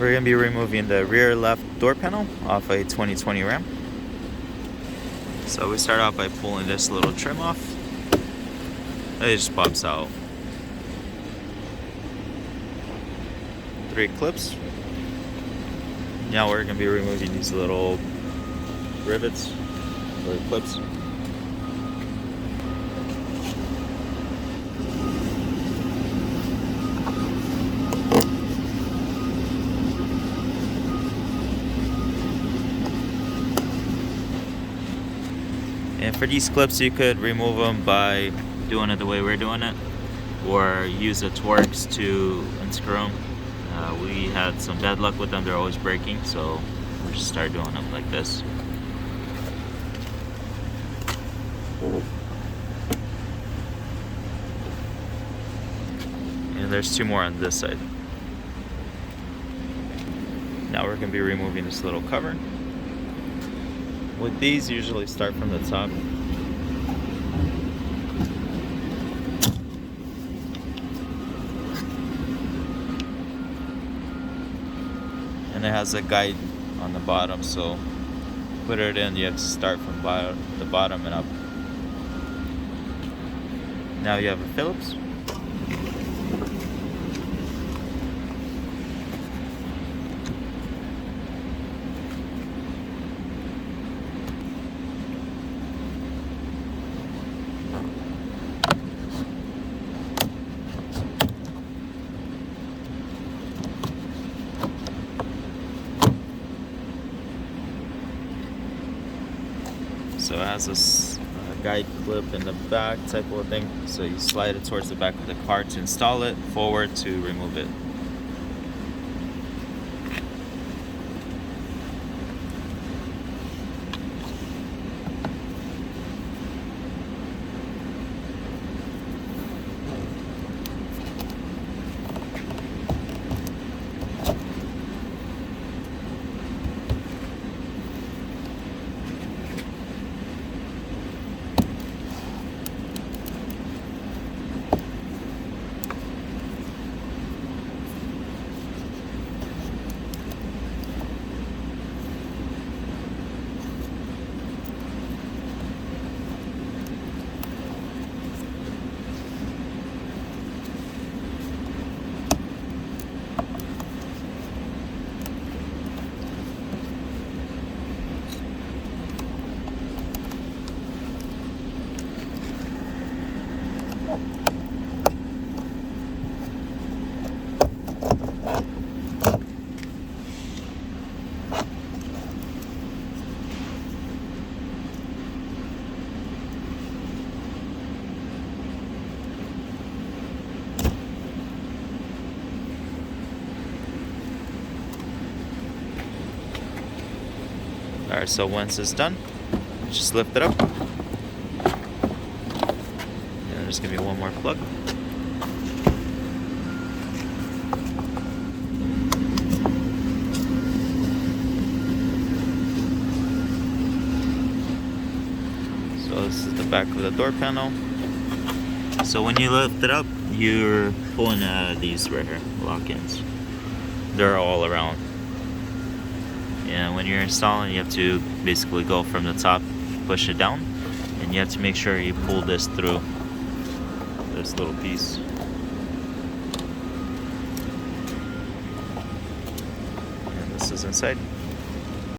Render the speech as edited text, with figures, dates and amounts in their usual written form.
We're going to be removing the rear left door panel off a 2020 Ram. So we start off by pulling this little trim off. It just pops out. 3 clips. Now we're going to be removing these little rivets or clips. And for these clips, you could remove them by doing it the way we're doing it, or use the Torx to unscrew them. We had some bad luck with them; they're always breaking, so we just started doing them like this. And there's 2 more on this side. Now we're going to be removing this little cover. With these, usually start from the top. And it has a guide on the bottom, so put it in, you have to start from the bottom and up. Now you have a Phillips. So it has this guide clip in the back type of thing. So you slide it towards the back of the car to install it, forward to remove it. Alright, so once it's done, just lift it up. And there's going to be one more plug. So this is the back of the door panel. So when you lift it up, you're pulling out of these right here, lock-ins. They're all around. And when you're installing, you have to basically go from the top, push it down, and you have to make sure you pull this through this little piece. And this is inside.